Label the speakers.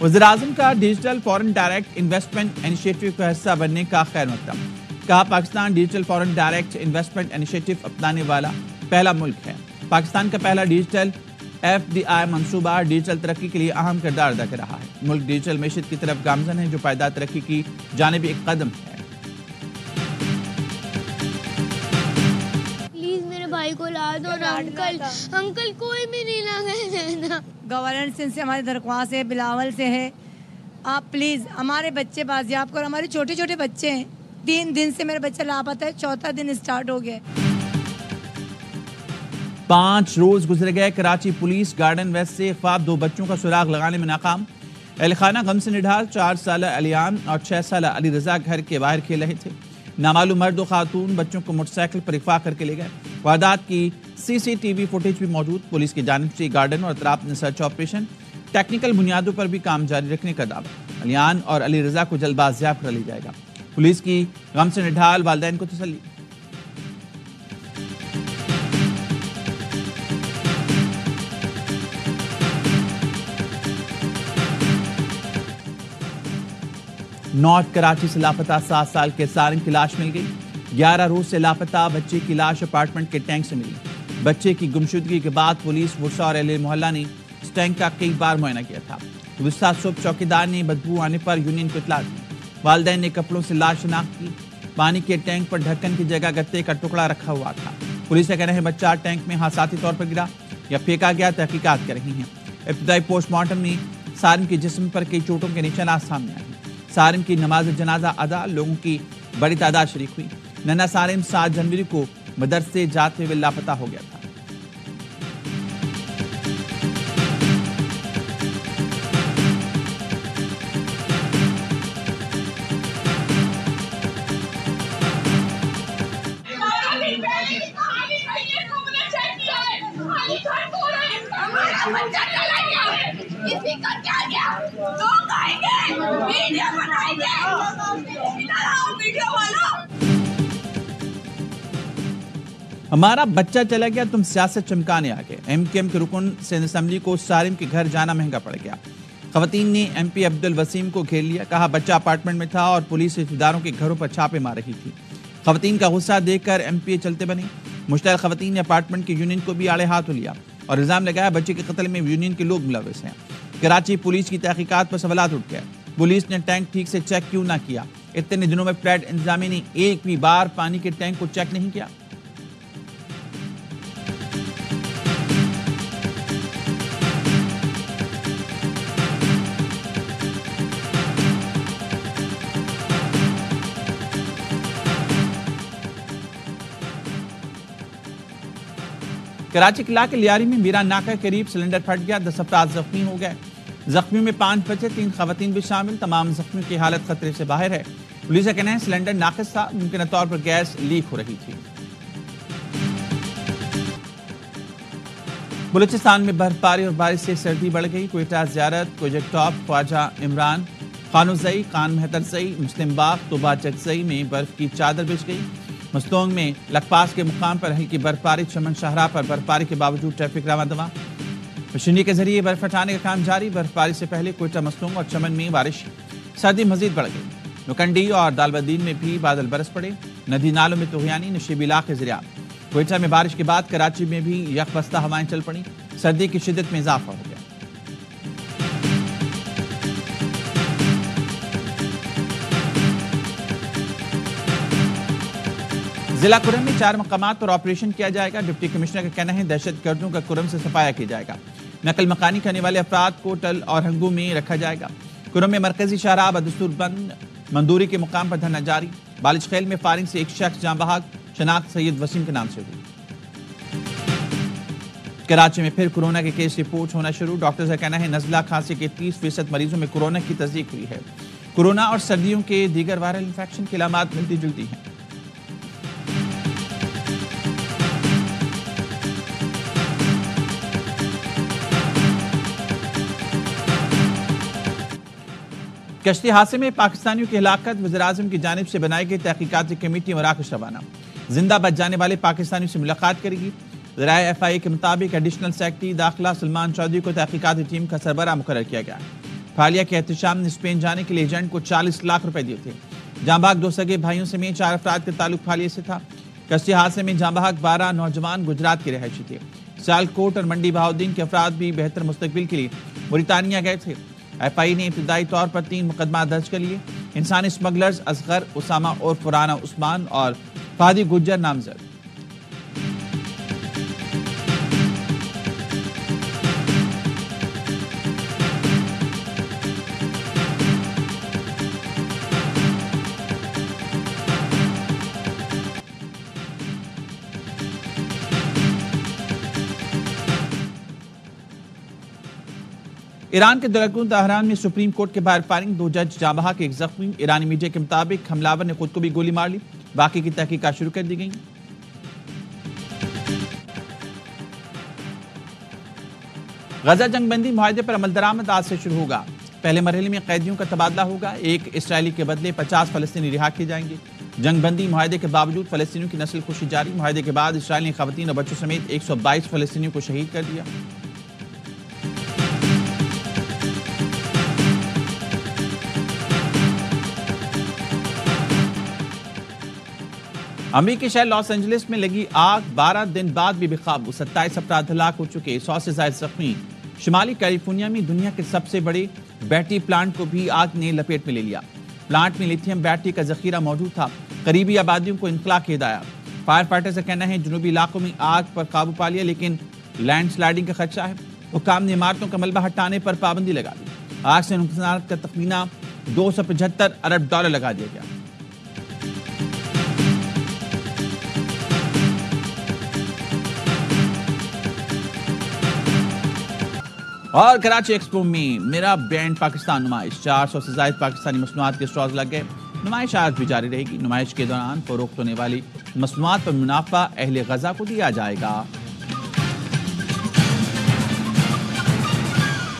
Speaker 1: وزیراعظم کا digital foreign direct investment initiative کا حصہ بننے کا خیر مقدم. کہا Pakistan digital foreign direct investment initiative اپنانے والا پہلا ملک ہے. پاکستان کا پہلا ڈیجیٹل FDI منصوبہ ڈیجیٹل ترقی کے لیے اہم کردار ادا کر رہا ہے. ملک ڈیجیٹل معیشت کی طرف گامزن ہے جو پائیدار ترقی کی جانب ایک قدم ہے.
Speaker 2: پلیز میرے بھائی کو لا دو نا انکل کوئی بھی نہیں لا.
Speaker 3: گورنر سے ہماری درخواست ہے، بلاول سے ہے، آپ پلیز ہمارے بچے بازیاب کرو. ہمارے چھوٹے چھوٹے بچے ہیں، 3 دن سے میرے بچہ لاپتہ ہے، 4تھا دن اسٹارٹ ہو گیا.
Speaker 1: 5 روز گزر گئے. کراچی پولیس گارڈن ویسٹ سے خواب 2 بچوں کا سراغ لگانے میں ناکام. اہل خانہ غم سے نڈھال 4 سالہ علیان اور 6 سالہ علی رضا گھر کے باہر کھیل رہے تھے. نامعلوم مرد و خاتون بچوں کو موٹر سائیکل پر اغوا کر کے لے گئے. واردات کی CCTV فوٹیج بھی موجود. پولیس کی جانب سے گارڈن اور اطراف میں سرچ آپریشن، ٹیکنیکل بنیادوں پر بھی کام جاری رکھنے کا دعویٰ. علیان اور علی رضا کو جلد بازیاب کر لیا جائے گا. پولیس کی غم سے نڈھال والدین کو تسلی. نارتھ کراچی سے لاپتہ 7 سال کے سارم کی لاش مل گئی. 11 روز سے لاپتہ بچے کی لاش اپارٹمنٹ کے ٹینک سے ملی. بچے کی گمشدگی کے بعد پولیس ورثاء اور اہل محلہ نے اس ٹینک کا کئی بار معائنہ کیا تھا. گزشتہ صبح چوکیدار نے بدبو آنے پر یونین کو اطلاع دی. والدین نے کپڑوں سے لاش شناخت کی. پانی کے ٹینک پر ڈھکن کی جگہ گتے کا ٹکڑا رکھا ہوا تھا. پولیس کا کہنا ہے بچہ ٹینک میں حادثاتی طور پر گرا یا پھینکا گیا. تحقیقات کر رہی ہیں. ابتدائی پوسٹ مارٹم میں سارم کے جسم پر کئی چوٹوں کے نشانات سامنے آئے. سارم کی نماز جنازہ ادا، لوگوں کی بڑی تعداد شریک ہوئی. ننا سارم 7 جنوری کو مدرسے جاتے ہوئے لاپتہ ہو گیا تھا. ہمارا بچہ چلا گیا، تم سیاست چمکانے آگے. MKM کے رکن سندھ اسمبلی کو سارم کے گھر جانا مہنگا پڑ گیا. خواتین نے MP عبدالوسیم کو گھیر لیا. کہا بچہ اپارٹمنٹ میں تھا اور پولیس رشتہ داروں کے گھروں پر چھاپے مار رہی تھی. خواتین کا غصہ دیکھ کر MPA چلتے بنے. مشتعل خواتین نے اپارٹمنٹ کی یونین کو بھی آڑے ہاتھ لیا اور الزام لگایا بچے کے قتل میں یونین کے لوگ ملوث ہیں. کراچی پولیس کی تحقیقات پر سوالات اٹھ گئے. پولیس نے ٹینک ٹھیک سے چیک کیوں نہ کیا؟ اتنے دنوں میں فلیٹ انتظامیہ نے ایک بھی بار پانی کے ٹینک کو چیک نہیں کیا. کراچی کے علاقے لیاری میں میران ناکہ قریب سلنڈر پھٹ گیا. 10 افراد زخمی ہو گئے. زخمیوں میں 5 بچے، 3 خواتین بھی شامل. تمام زخمیوں کی حالت خطرے سے باہر ہے. پولیس کا کہنا ہے سلنڈر ناقص تھا، ممکنہ طور پر گیس لیک ہو رہی تھی. بلوچستان میں برف باری اور بارش سے سردی بڑھ گئی. کوئٹہ، زیارت، کوجک ٹاپ، خواجہ عمران، خانوزئی، خان مہتر زئی، مسلم باغ، توبہ چکزئی میں برف کی چادر بچھ گئی. مستونگ میں لکپاس کے مقام پر ہلکی برفباری. چمن شاہراہ پر برفباری کے باوجود ٹریفک رواں دواں. مشینری کے ذریعے برف ہٹانے کا کام جاری. برفباری سے پہلے کوئٹہ، مستونگ اور چمن میں بارش. سردی مزید بڑھ گئی. نکنڈی اور دالبدین میں بھی بادل برس پڑے. ندی نالوں میں طغیانی، نشیبی علاقے ذریعہ. کوئٹہ میں بارش کے بعد کراچی میں بھی یک بستہ ہوائیں چل پڑیں. سردی کی شدت میں اضافہ ہو گیا. ضلع کرم میں 4 مقامات پر آپریشن کیا جائے گا. ڈپٹی کمشنر کا کہنا ہے دہشت گردوں کا کرم سے صفایا کیا جائے گا. نقل مکانی کرنے والے افراد کو ٹل اور ہنگو میں رکھا جائے گا. کرم میں مرکزی شاہراہ بدستور بند. مندوری کے مقام پر دھرنا جاری. بالج خیل میں فائرنگ سے ایک شخص جاں بحق. شناخت سید وسیم کے نام سے ہوئی. کراچی میں پھر کورونا کے کیس رپورٹ ہونا شروع. ڈاکٹرز کا کہنا ہے نزلہ کھانسی کے 30% مریضوں میں کورونا کی تصدیق ہوئی ہے. کورونا اور سردیوں کے دیگر وائرل انفیکشن کی علامات ملتی جلتی ہیں. کشتی حادثے میں پاکستانیوں کی ہلاکت. وزیراعظم کی جانب سے بنائی گئی تحقیقاتی کمیٹی مراکش روانہ. زندہ بچ جانے والے پاکستانیوں سے ملاقات کرے گی. ذرائع FIA کے مطابق ایڈیشنل سیکرٹری داخلہ سلمان چودھری کو تحقیقاتی ٹیم کا سربراہ مقرر کیا گیا. فعالیہ کے احتشام نے اسپین جانے کے لیے ایجنٹ کو 40 لاکھ روپے دیے تھے۔ جاں بحق 2 سگے بھائیوں سمیت 4 افراد کا تعلق فعالیہ سے تھا۔ کشتی حادثے میں جاں بحق 12 نوجوان گجرات کے رہائشی تھے۔ سیالکوٹ اور منڈی بہاؤالدین کے افراد بھی بہتر مستقبل کے لیے موریتانیہ گئے تھے۔ ایف آئی نے ابتدائی طور پر 3 مقدمات درج کر لیے۔ انسانی اسمگلرز اصغر اسامہ اور فرحانہ عثمان اور فادی گجر نامزد۔ ایران کے دلکون تہران میں سپریم کورٹ کے باہر فائرنگ، 2 جج جاں بحق، 1 زخمی۔ ایرانی میڈیا کے مطابق حملہ نے خود کو بھی گولی مار لی۔ باقی کی تحقیقات شروع کر دی گئی۔ غزہ جنگ بندی معاہدے پر عمل درآمد آج سے شروع ہوگا۔ پہلے مرحلے میں قیدیوں کا تبادلہ ہوگا، 1 اسرائیلی کے بدلے 50 فلسطینی رہا کیے جائیں گے۔ جنگ بندی معاہدے کے باوجود فلسطینیوں کی نسل کشی جاری۔ معاہدے کے بعد اسرائیل نے خواتین اور بچوں سمیت 122 فلسطینیوں کو شہید کر دیا۔ امریکی شہر لاس اینجلس میں لگی آگ 12 دن بعد بھی بے قابو، 27 افراد ہلاک ہو چکے، 100 سے زائد زخمی۔ شمالی کیلیفورنیا میں دنیا کے سب سے بڑے بیٹری پلانٹ کو بھی آگ نے لپیٹ میں لے لیا۔ پلانٹ میں لیتھیم بیٹری کا ذخیرہ موجود تھا۔ قریبی آبادیوں کو انخلا کی ہدایت۔ فائر فائٹرز کا کہنا ہے جنوبی علاقوں میں آگ پر قابو پا لیا، لیکن لینڈ سلائیڈنگ کا خدشہ ہے۔ حکام نے عمارتوں کا ملبہ ہٹانے پر پابندی لگا دی۔ آگ سے نقصانات کا تخمینہ $275 ارب لگا دیا گیا۔ اور کراچی ایکسپو میں میرا برانڈ پاکستان نمائش، 400 سے زائد پاکستانی مصنوعات کے اسٹالز لگ گئے۔ نمائش آج بھی جاری رہے گی۔ نمائش کے دوران فروخت ہونے والی مصنوعات پر منافع اہل غزہ کو دیا جائے گا۔